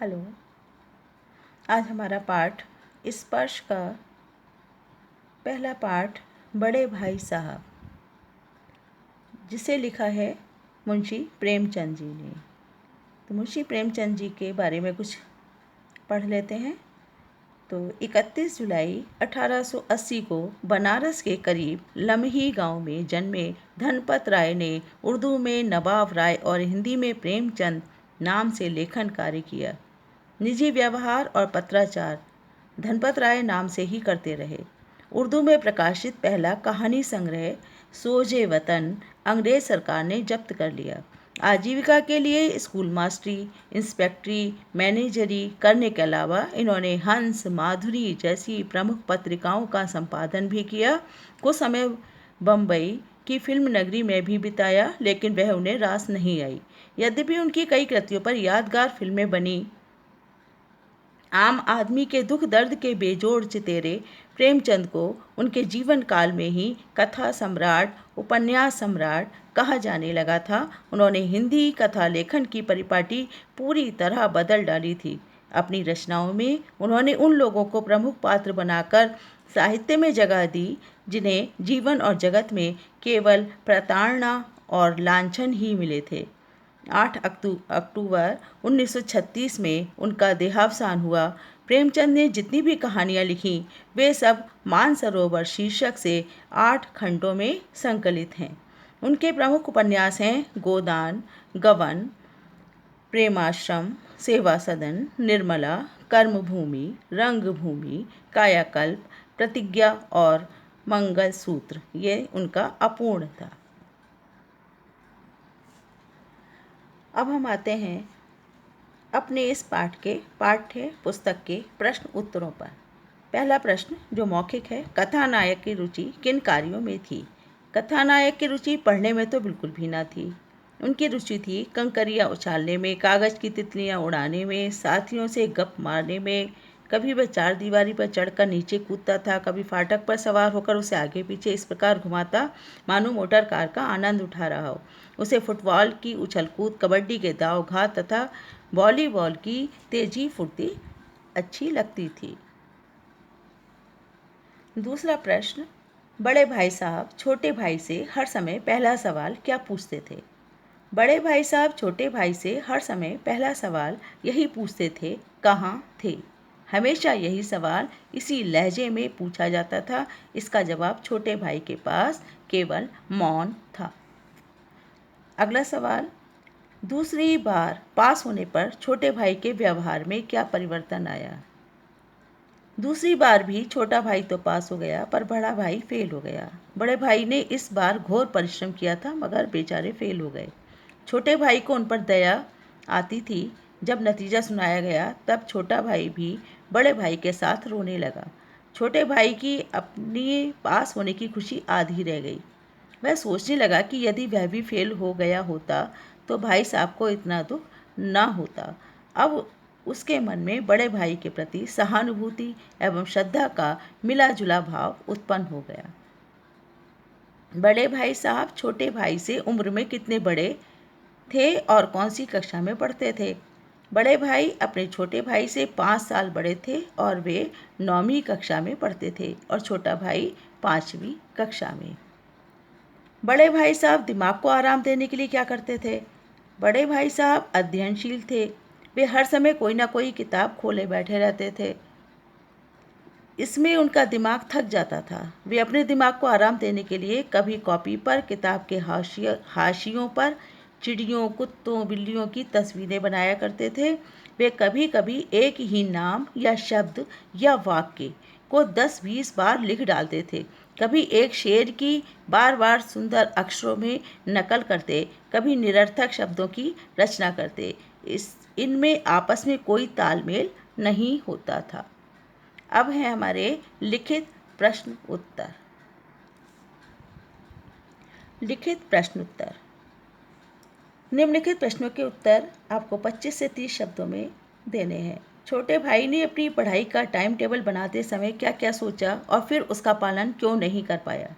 Hello. आज हमारा पाठ स्पर्श का पहला पाठ बड़े भाई साहब, जिसे लिखा है मुंशी प्रेमचंद जी ने। तो मुंशी प्रेमचंद जी के बारे में कुछ पढ़ लेते हैं। तो 31 जुलाई 1880 को बनारस के करीब लम्ही गांव में जन्मे धनपत राय ने उर्दू में नवाब राय और हिंदी में प्रेमचंद नाम से लेखन कार्य किया। निजी व्यवहार और पत्राचार धनपत राय नाम से ही करते रहे। उर्दू में प्रकाशित पहला कहानी संग्रह सोजे वतन अंग्रेज सरकार ने जब्त कर लिया। आजीविका के लिए स्कूल मास्टरी, इंस्पेक्टरी, मैनेजरी करने के अलावा इन्होंने हंस, माधुरी जैसी प्रमुख पत्रिकाओं का संपादन भी किया। कुछ समय बम्बई की फिल्म नगरी में भी बिताया, लेकिन वह उन्हें रास नहीं आई। यद्यपि उनकी कई कृतियों पर यादगार फिल्में बनी, आम आदमी के दुख दर्द के बेजोड़ चितेरे प्रेमचंद को उनके जीवन काल में ही कथा सम्राट, उपन्यास सम्राट कहा जाने लगा था। उन्होंने हिंदी कथा लेखन की परिपाटी पूरी तरह बदल डाली थी। अपनी रचनाओं में उन्होंने उन लोगों को प्रमुख पात्र बनाकर साहित्य में जगह दी जिन्हें जीवन और जगत में केवल प्रताड़ना और लांछन ही मिले थे। 8 अक्टूबर 1936 में उनका देहावसान हुआ। प्रेमचंद ने जितनी भी कहानियाँ लिखीं वे सब मानसरोवर शीर्षक से 8 खंडों में संकलित हैं। उनके प्रमुख उपन्यास हैं गोदान, गबन, प्रेमाश्रम, सेवा सदन, निर्मला, कर्मभूमि, रंगभूमि, कायाकल्प, प्रतिज्ञा और मंगलसूत्र। ये उनका अपूर्ण था। अब हम आते हैं अपने इस पाठ के पाठ्य पुस्तक के प्रश्न उत्तरों पर। पहला प्रश्न जो मौखिक है, कथानायक की रुचि किन कार्यों में थी? कथानायक की रुचि पढ़ने में तो बिल्कुल भी ना थी। उनकी रुचि थी कंकरियाँ उछालने में, कागज़ की तितलियाँ उड़ाने में, साथियों से गप मारने में। कभी वह चार दीवारी पर चढ़कर नीचे कूदता था, कभी फाटक पर सवार होकर उसे आगे पीछे इस प्रकार घुमाता मानो मोटर कार का आनंद उठा रहा हो। उसे फुटबॉल की उछल कूद, कबड्डी के दाव घात तथा वॉलीबॉल की तेजी फुर्ती अच्छी लगती थी। दूसरा प्रश्न, बड़े भाई साहब छोटे भाई से हर समय पहला सवाल क्या पूछते थे? बड़े भाई साहब छोटे भाई से हर समय पहला सवाल यही पूछते थे, कहाँ थे? हमेशा यही सवाल इसी लहजे में पूछा जाता था। इसका जवाब छोटे भाई के पास केवल मौन था। अगला सवाल, दूसरी बार पास होने पर छोटे भाई के व्यवहार में क्या परिवर्तन आया? दूसरी बार भी छोटा भाई तो पास हो गया, पर बड़ा भाई फेल हो गया। बड़े भाई ने इस बार घोर परिश्रम किया था, मगर बेचारे फेल हो गए। छोटे भाई को उन पर दया आती थी। जब नतीजा सुनाया गया तब छोटा भाई भी बड़े भाई के साथ रोने लगा। छोटे भाई की अपनी पास होने की खुशी आधी रह गई। वह सोचने लगा कि यदि वह भी फेल हो गया होता तो भाई साहब को इतना दुख न होता। अब उसके मन में बड़े भाई के प्रति सहानुभूति एवं श्रद्धा का मिला जुला भाव उत्पन्न हो गया। बड़े भाई साहब छोटे भाई से उम्र में कितने बड़े थे और कौन सी कक्षा में पढ़ते थे? बड़े भाई अपने छोटे भाई से 5 साल बड़े थे और वे 9वीं कक्षा में पढ़ते थे और छोटा भाई 5वीं कक्षा में। बड़े भाई साहब दिमाग को आराम देने के लिए क्या करते थे? बड़े भाई साहब अध्ययनशील थे। वे हर समय कोई ना कोई किताब खोले बैठे रहते थे। इसमें उनका दिमाग थक जाता था। वे अपने दिमाग को आराम देने के लिए कभी कॉपी पर, किताब के हाशियों पर चिड़ियों, कुत्तों, बिल्लियों की तस्वीरें बनाया करते थे। वे कभी कभी एक ही नाम या शब्द या वाक्य को 10-20 बार लिख डालते थे। कभी एक शेर की बार बार सुंदर अक्षरों में नकल करते, कभी निरर्थक शब्दों की रचना करते। इनमें आपस में कोई तालमेल नहीं होता था। अब है हमारे लिखित प्रश्न उत्तर। लिखित प्रश्न उत्तर। निम्नलिखित प्रश्नों के उत्तर आपको 25 से 30 शब्दों में देने हैं। छोटे भाई ने अपनी पढ़ाई का टाइम टेबल बनाते समय क्या क्या सोचा और फिर उसका पालन क्यों नहीं कर पाया?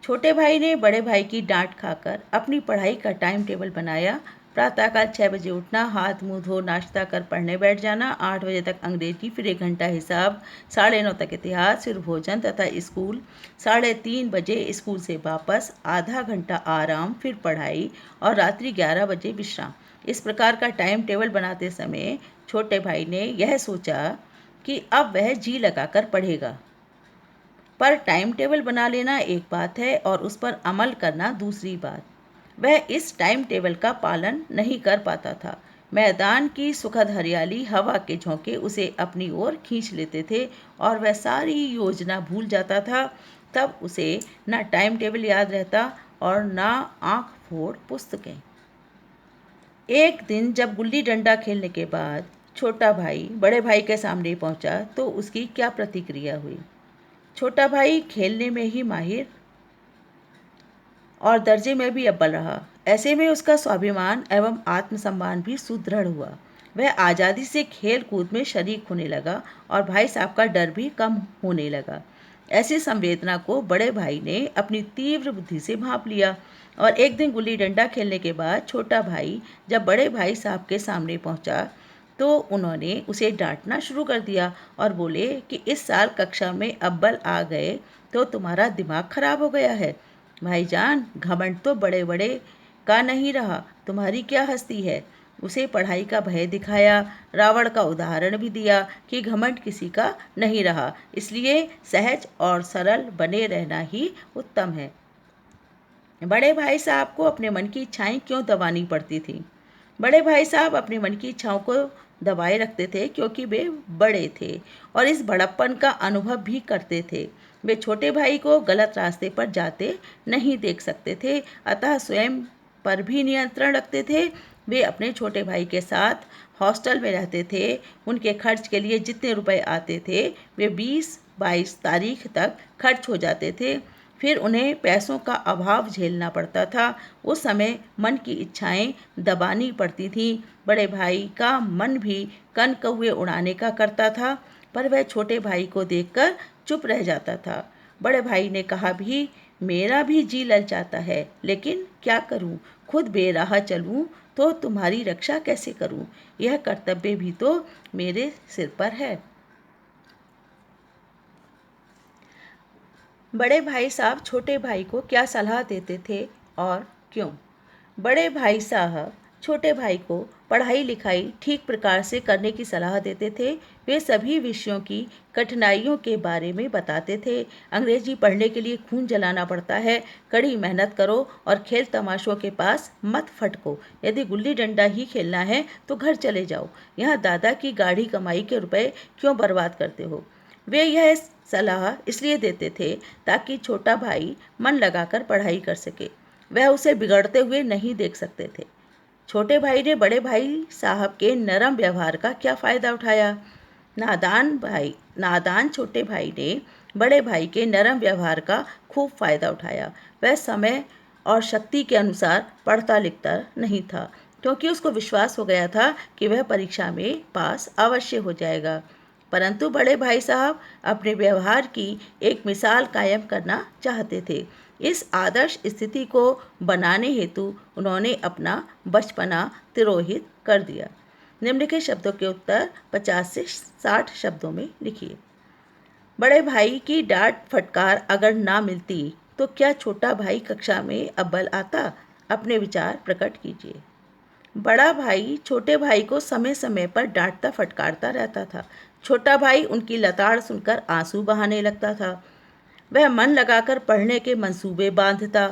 छोटे भाई ने बड़े भाई की डांट खाकर अपनी पढ़ाई का टाइम टेबल बनाया प्रातःकाल 6 बजे उठना, हाथ मुंह धो नाश्ता कर पढ़ने बैठ जाना, 8 बजे तक अंग्रेजी, फिर 1 घंटा हिसाब, 9:30 तक इतिहास, फिर भोजन तथा स्कूल, 3:30 बजे स्कूल से वापस, आधा घंटा आराम, फिर पढ़ाई और रात्रि 11 बजे विश्राम। इस प्रकार का टाइम टेबल बनाते समय छोटे भाई ने यह सोचा कि अब वह जी लगाकर पढ़ेगा। पर टाइम टेबल बना लेना एक बात है और उस पर अमल करना दूसरी बात। वह इस टाइम टेबल का पालन नहीं कर पाता था। मैदान की सुखद हरियाली, हवा के झोंके उसे अपनी ओर खींच लेते थे और वह सारी योजना भूल जाता था। तब उसे न टाइम टेबल याद रहता और न आंख फोड़ पुस्तकें। एक दिन जब गुल्ली डंडा खेलने के बाद छोटा भाई बड़े भाई के सामने पहुंचा तो उसकी क्या प्रतिक्रिया हुई। छोटा भाई खेलने में ही माहिर और दर्जे में भी अव्वल रहा। ऐसे में उसका स्वाभिमान एवं आत्मसम्मान भी सुदृढ़ हुआ। वह आज़ादी से खेल कूद में शरीक होने लगा और भाई साहब का डर भी कम होने लगा। ऐसी संवेदना को बड़े भाई ने अपनी तीव्र बुद्धि से भांप लिया और एक दिन गुल्ली डंडा खेलने के बाद छोटा भाई जब बड़े भाई साहब के सामने पहुंचा तो उन्होंने उसे डांटना शुरू कर दिया और बोले कि इस साल कक्षा में अव्वल आ गए तो तुम्हारा दिमाग खराब हो गया है। भाईजान, घमंड तो बड़े बड़े का नहीं रहा, तुम्हारी क्या हस्ती है। उसे पढ़ाई का भय दिखाया, रावण का उदाहरण भी दिया कि घमंड किसी का नहीं रहा, इसलिए सहज और सरल बने रहना ही उत्तम है। बड़े भाई साहब को अपने मन की इच्छाएं क्यों दबानी पड़ती थी। बड़े भाई साहब अपने मन की इच्छाओं को दबाए रखते थे क्योंकि वे बड़े थे और इस बड़प्पन का अनुभव भी करते थे। वे छोटे भाई को गलत रास्ते पर जाते नहीं देख सकते थे, अतः स्वयं पर भी नियंत्रण रखते थे। वे अपने छोटे भाई के साथ हॉस्टल में रहते थे। उनके खर्च के लिए जितने रुपए आते थे वे 20-22 तारीख तक खर्च हो जाते थे। फिर उन्हें पैसों का अभाव झेलना पड़ता था। उस समय मन की इच्छाएं दबानी पड़ती थीं। बड़े भाई का मन भी कन कौवे उड़ाने का करता था, पर वह छोटे भाई को देखकर चुप रह जाता था। बड़े भाई ने कहा भी, मेरा भी जी ललचाता है, लेकिन क्या करूं, खुद बेराह चलूं तो तुम्हारी रक्षा कैसे करूं। यह कर्तव्य भी तो मेरे सिर पर है। बड़े भाई साहब छोटे भाई को क्या सलाह देते थे और क्यों। बड़े भाई साहब छोटे भाई को पढ़ाई लिखाई ठीक प्रकार से करने की सलाह देते थे। वे सभी विषयों की कठिनाइयों के बारे में बताते थे। अंग्रेजी पढ़ने के लिए खून जलाना पड़ता है, कड़ी मेहनत करो और खेल तमाशों के पास मत फटको। यदि गुल्ली डंडा ही खेलना है तो घर चले जाओ, यहाँ दादा की गाढ़ी कमाई के रुपए क्यों बर्बाद करते हो। वे यह सलाह इसलिए देते थे ताकि छोटा भाई मन लगाकर पढ़ाई कर सके। वह उसे बिगड़ते हुए नहीं देख सकते थे। छोटे भाई ने बड़े भाई साहब के नरम व्यवहार का क्या फ़ायदा उठाया। नादान छोटे भाई ने बड़े भाई के नरम व्यवहार का खूब फ़ायदा उठाया। वह समय और शक्ति के अनुसार पढ़ता लिखता नहीं था, क्योंकि उसको विश्वास हो गया था कि वह परीक्षा में पास अवश्य हो जाएगा। परंतु बड़े भाई साहब अपने व्यवहार की एक मिसाल कायम करना चाहते थे। इस आदर्श स्थिति को बनाने हेतु उन्होंने अपना बचपना तिरोहित कर दिया। निम्नलिखित शब्दों के उत्तर 50 से 60 शब्दों में लिखिए। बड़े भाई की डांट फटकार अगर ना मिलती तो क्या छोटा भाई कक्षा में अव्वल आता। अपने विचार प्रकट कीजिए। बड़ा भाई छोटे भाई को समय समय पर डांटता फटकारता रहता था। छोटा भाई उनकी लताड़ सुनकर आंसू बहाने लगता था। वह मन लगाकर पढ़ने के मंसूबे बांधता,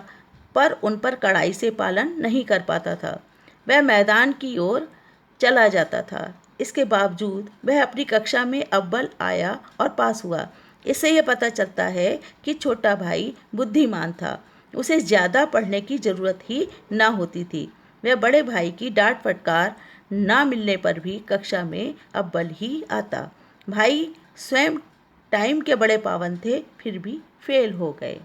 पर उन पर कड़ाई से पालन नहीं कर पाता था। वह मैदान की ओर चला जाता था। इसके बावजूद वह अपनी कक्षा में अव्वल आया और पास हुआ। इससे यह पता चलता है कि छोटा भाई बुद्धिमान था, उसे ज़्यादा पढ़ने की ज़रूरत ही ना होती थी। वह बड़े भाई की डांट फटकार ना मिलने पर भी कक्षा में अव्वल ही आता। भाई स्वयं टाइम के बड़े पाबंद थे, फिर भी फेल हो गए।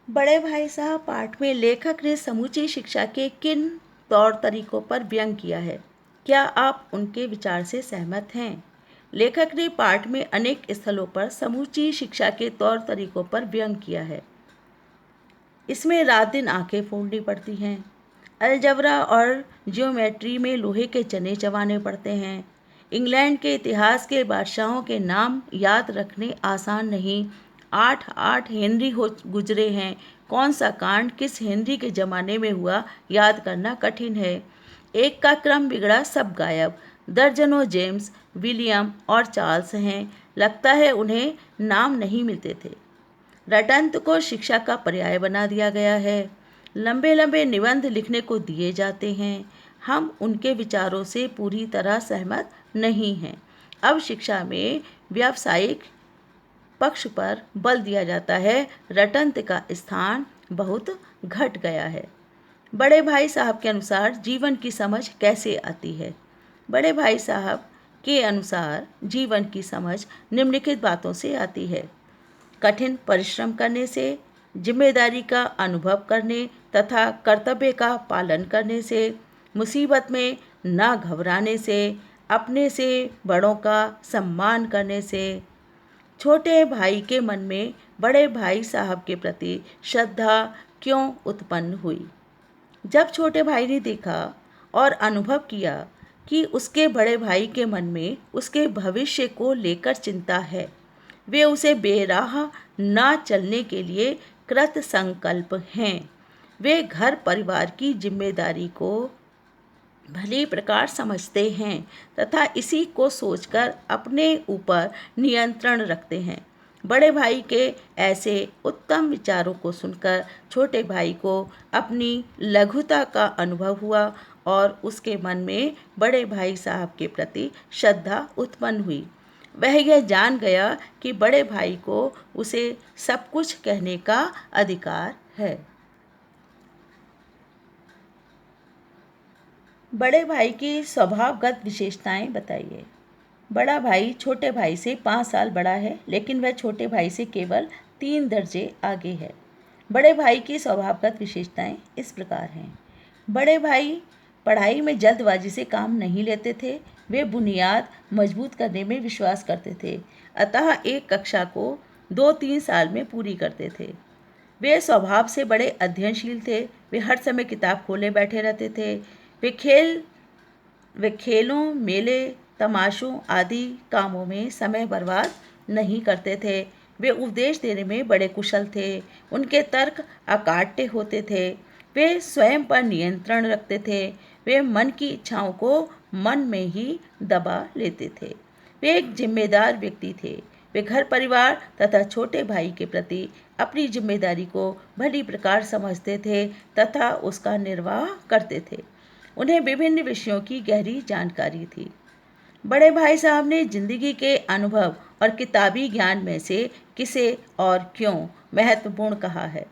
बड़े भाई साहब पाठ में लेखक ने समूची शिक्षा के किन तौर तरीकों पर व्यंग किया है, क्या आप उनके विचार से सहमत हैं। लेखक ने पाठ में अनेक स्थलों पर समूची शिक्षा के तौर तरीकों पर व्यंग किया है। इसमें रात दिन आंखें फोड़नी पड़ती हैं। अलजबरा और जियोमेट्री में लोहे के चने चबाने पड़ते हैं। इंग्लैंड के इतिहास के बादशाहों के नाम याद रखने आसान नहीं। 8 हेनरी हो गुजरे हैं। कौन सा कांड किस हेनरी के ज़माने में हुआ याद करना कठिन है। एक का क्रम बिगड़ा सब गायब। दर्जनों जेम्स, विलियम और चार्ल्स हैं। लगता है उन्हें नाम नहीं मिलते थे। रटंत को शिक्षा का पर्याय बना दिया गया है। लंबे लंबे निबंध लिखने को दिए जाते हैं। हम उनके विचारों से पूरी तरह सहमत नहीं हैं। अब शिक्षा में व्यावसायिक पक्ष पर बल दिया जाता है। रटंत का स्थान बहुत घट गया है। बड़े भाई साहब के अनुसार जीवन की समझ कैसे आती है। बड़े भाई साहब के अनुसार जीवन की समझ निम्नलिखित बातों से आती है। कठिन परिश्रम करने से, जिम्मेदारी का अनुभव करने तथा कर्तव्य का पालन करने से, मुसीबत में ना घबराने से, अपने से बड़ों का सम्मान करने से। छोटे भाई के मन में बड़े भाई साहब के प्रति श्रद्धा क्यों उत्पन्न हुई। जब छोटे भाई ने देखा और अनुभव किया कि उसके बड़े भाई के मन में उसके भविष्य को लेकर चिंता है, वे उसे बेराह ना चलने के लिए कृत संकल्प हैं। वे घर परिवार की जिम्मेदारी को भली प्रकार समझते हैं तथा इसी को सोचकर अपने ऊपर नियंत्रण रखते हैं। बड़े भाई के ऐसे उत्तम विचारों को सुनकर छोटे भाई को अपनी लघुता का अनुभव हुआ और उसके मन में बड़े भाई साहब के प्रति श्रद्धा उत्पन्न हुई। वह यह जान गया कि बड़े भाई को उसे सब कुछ कहने का अधिकार है। बड़े भाई की स्वभावगत विशेषताएं बताइए। बड़ा भाई छोटे भाई से 5 साल बड़ा है, लेकिन वह छोटे भाई से केवल 3 दर्जे आगे है। बड़े भाई की स्वभावगत विशेषताएं इस प्रकार हैं। बड़े भाई पढ़ाई में जल्दबाजी से काम नहीं लेते थे। वे बुनियाद मजबूत करने में विश्वास करते थे, अतः एक कक्षा को 2-3 साल में पूरी करते थे। वे स्वभाव से बड़े अध्ययनशील थे। वे हर समय किताब खोले बैठे रहते थे। वे खेलों, मेले, तमाशों आदि कामों में समय बर्बाद नहीं करते थे। वे उपदेश देने में बड़े कुशल थे। उनके तर्क अकाट्य होते थे। वे स्वयं पर नियंत्रण रखते थे। वे मन की इच्छाओं को मन में ही दबा लेते थे। वे एक जिम्मेदार व्यक्ति थे। वे घर परिवार तथा छोटे भाई के प्रति अपनी जिम्मेदारी को भली प्रकार समझते थे तथा उसका निर्वाह करते थे। उन्हें विभिन्न विषयों की गहरी जानकारी थी। बड़े भाई साहब ने जिंदगी के अनुभव और किताबी ज्ञान में से किसे और क्यों महत्वपूर्ण कहा है।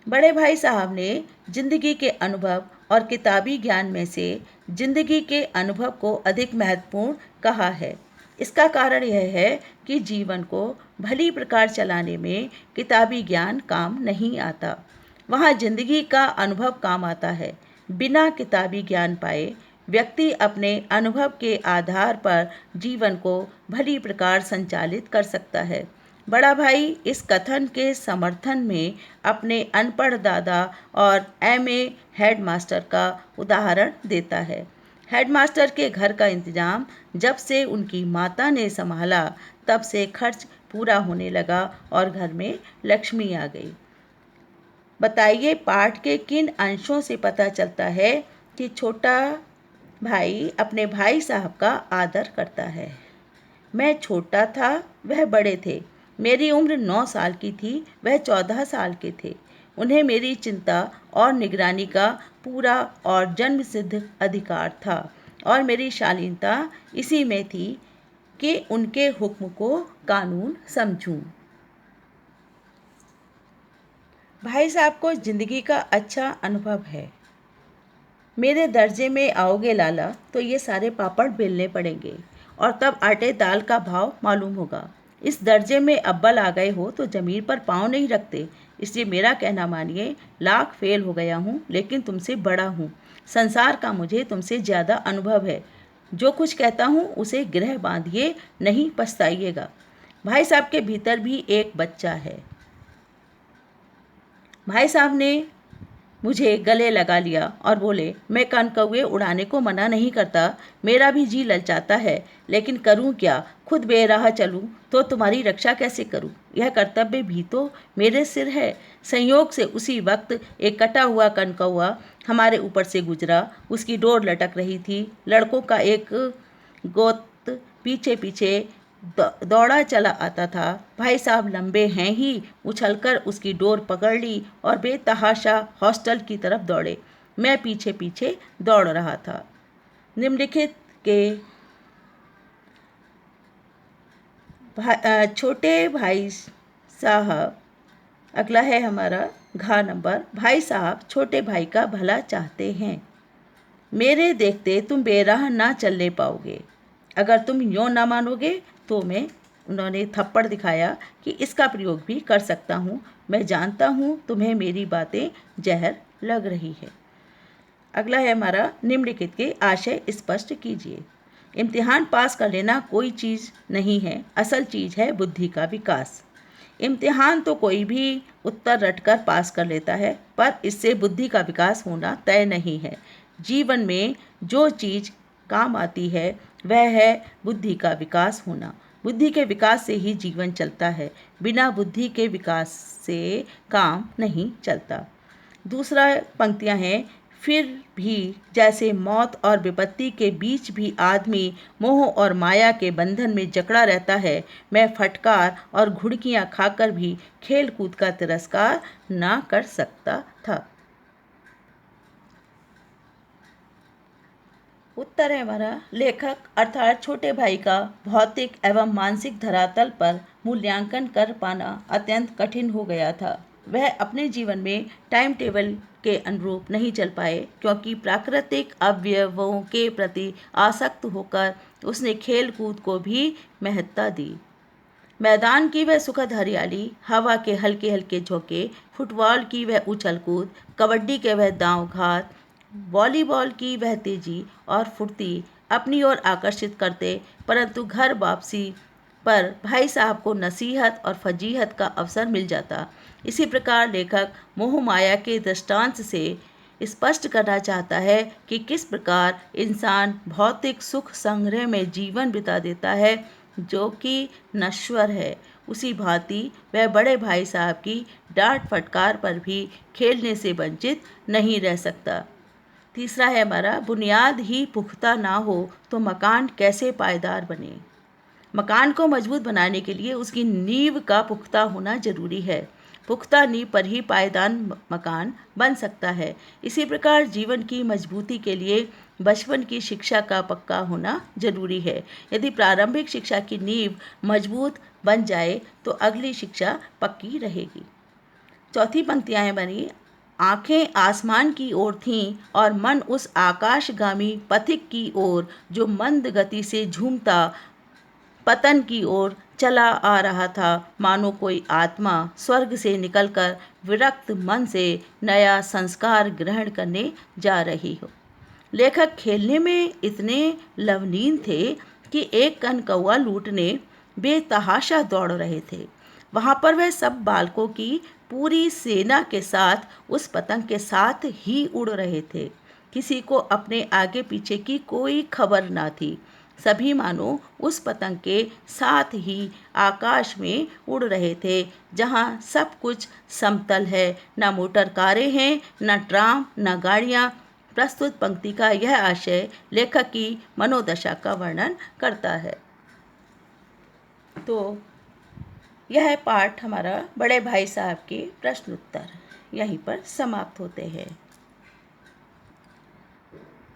बड़े भाई साहब ने जिंदगी के अनुभव और किताबी ज्ञान में से जिंदगी के अनुभव को अधिक महत्वपूर्ण कहा है। इसका कारण यह है कि जीवन को भली प्रकार चलाने में किताबी ज्ञान काम नहीं आता, वहाँ जिंदगी का अनुभव काम आता है। बिना किताबी ज्ञान पाए व्यक्ति अपने अनुभव के आधार पर जीवन को भली प्रकार संचालित कर सकता है। बड़ा भाई इस कथन के समर्थन में अपने अनपढ़ दादा और एमए हेडमास्टर का उदाहरण देता है। हेडमास्टर के घर का इंतजाम जब से उनकी माता ने संभाला, तब से खर्च पूरा होने लगा और घर में लक्ष्मी आ गई। बताइए, पाठ के किन अंशों से पता चलता है कि छोटा भाई अपने भाई साहब का आदर करता है। मैं छोटा था, वह बड़े थे। मेरी उम्र 9 साल की थी, वह 14 साल के थे। उन्हें मेरी चिंता और निगरानी का पूरा और जन्मसिद्ध अधिकार था और मेरी शालीनता इसी में थी कि उनके हुक्म को कानून समझूं। भाई साहब को ज़िंदगी का अच्छा अनुभव है। मेरे दर्जे में आओगे लाला तो ये सारे पापड़ बेलने पड़ेंगे और तब आटे दाल का भाव मालूम होगा। इस दर्जे में अव्वल आ गए हो तो ज़मीन पर पाँव नहीं रखते, इसलिए मेरा कहना मानिए। लाख फेल हो गया हूँ, लेकिन तुमसे बड़ा हूँ। संसार का मुझे तुमसे ज़्यादा अनुभव है। जो कुछ कहता हूँ उसे गृह बांधिए, नहीं पछताइएगा। भाई साहब के भीतर भी एक बच्चा है। भाई साहब ने मुझे गले लगा लिया और बोले, मैं कनकौए उड़ाने को मना नहीं करता, मेरा भी जी ललचाता है, लेकिन करूं क्या? खुद बेराह चलूं तो तुम्हारी रक्षा कैसे करूं? यह कर्तव्य भी तो मेरे सिर है। संयोग से उसी वक्त एक कटा हुआ कनकौआ हमारे ऊपर से गुजरा। उसकी डोर लटक रही थी। लड़कों का एक गोत पीछे पीछे दौड़ा चला आता था। भाई साहब लंबे हैं ही उछलकर उसकी डोर पकड़ ली और बेतहाशा हॉस्टल की तरफ दौड़े। मैं पीछे पीछे दौड़ रहा था। निम्नलिखित के छोटे भाई साहब, अगला है हमारा घ नंबर। भाई साहब छोटे भाई का भला चाहते हैं। मेरे देखते तुम बेराह ना चलने पाओगे। अगर तुम यों ना मानोगे तो मैं, उन्होंने थप्पड़ दिखाया, कि इसका प्रयोग भी कर सकता हूँ। मैं जानता हूँ तुम्हें मेरी बातें जहर लग रही है। अगला है हमारा, निम्नलिखित के आशय स्पष्ट कीजिए। इम्तिहान पास कर लेना कोई चीज़ नहीं है, असल चीज़ है बुद्धि का विकास। इम्तिहान तो कोई भी उत्तर रटकर पास कर लेता है, पर इससे बुद्धि का विकास होना तय नहीं है। जीवन में जो चीज़ काम आती है वह है बुद्धि का विकास होना। बुद्धि के विकास से ही जीवन चलता है, बिना बुद्धि के विकास से काम नहीं चलता। दूसरा पंक्तियां हैं, फिर भी जैसे मौत और विपत्ति के बीच भी आदमी मोह और माया के बंधन में जकड़ा रहता है, मैं फटकार और घुड़कियां खाकर भी खेल कूद का तिरस्कार ना कर सकता था। उत्तर है हमारा, लेखक अर्थात छोटे भाई का भौतिक एवं मानसिक धरातल पर मूल्यांकन कर पाना अत्यंत कठिन हो गया था। वह अपने जीवन में टाइम टेबल के अनुरूप नहीं चल पाए, क्योंकि प्राकृतिक अवयवों के प्रति आसक्त होकर उसने खेल कूद को भी महत्ता दी। मैदान की वह सुखद हरियाली, हवा के हल्के हल्के झोंके, फुटबॉल की वह उछल कूद, कबड्डी के वह दांव घात, वॉलीबॉल की वह तेजी और फुर्ती अपनी ओर आकर्षित करते, परंतु घर वापसी पर भाई साहब को नसीहत और फजीहत का अवसर मिल जाता। इसी प्रकार लेखक मोह माया के दृष्टांत से स्पष्ट करना चाहता है कि किस प्रकार इंसान भौतिक सुख संग्रह में जीवन बिता देता है जो कि नश्वर है। उसी भांति वह बड़े भाई साहब की डांट फटकार पर भी खेलने से वंचित नहीं रह सकता। तीसरा है हमारा, बुनियाद ही पुख्ता ना हो तो मकान कैसे पायदार बने। मकान को मजबूत बनाने के लिए उसकी नींव का पुख्ता होना जरूरी है। पुख्ता नींव पर ही पायदान मकान बन सकता है। इसी प्रकार जीवन की मजबूती के लिए बचपन की शिक्षा का पक्का होना जरूरी है। यदि प्रारंभिक शिक्षा की नींव मजबूत बन जाए तो अगली शिक्षा पक्की रहेगी। चौथी पंक्तियां हैं बनी, आंखें आसमान की ओर थीं और मन उस आकाशगामी पथिक की ओर जो मंद गति से झूमता पतन की ओर चला आ रहा था, मानो कोई आत्मा स्वर्ग से निकलकर विरक्त मन से नया संस्कार ग्रहण करने जा रही हो। लेखक खेलने में इतने लवलीन थे कि एक कनकौआ लूटने बेतहाशा दौड़ रहे थे। वहां पर वह सब बालकों की पूरी सेना के साथ उस पतंग के साथ ही उड़ रहे थे। किसी को अपने आगे पीछे की कोई खबर ना थी। सभी मानो उस पतंग के साथ ही आकाश में उड़ रहे थे, जहां सब कुछ समतल है, न मोटर कारें हैं, न ट्राम, न गाड़ियां। प्रस्तुत पंक्ति का यह आशय लेखक की मनोदशा का वर्णन करता है। तो यह पाठ हमारा बड़े भाई साहब के प्रश्न उत्तर यहीं पर समाप्त होते हैं।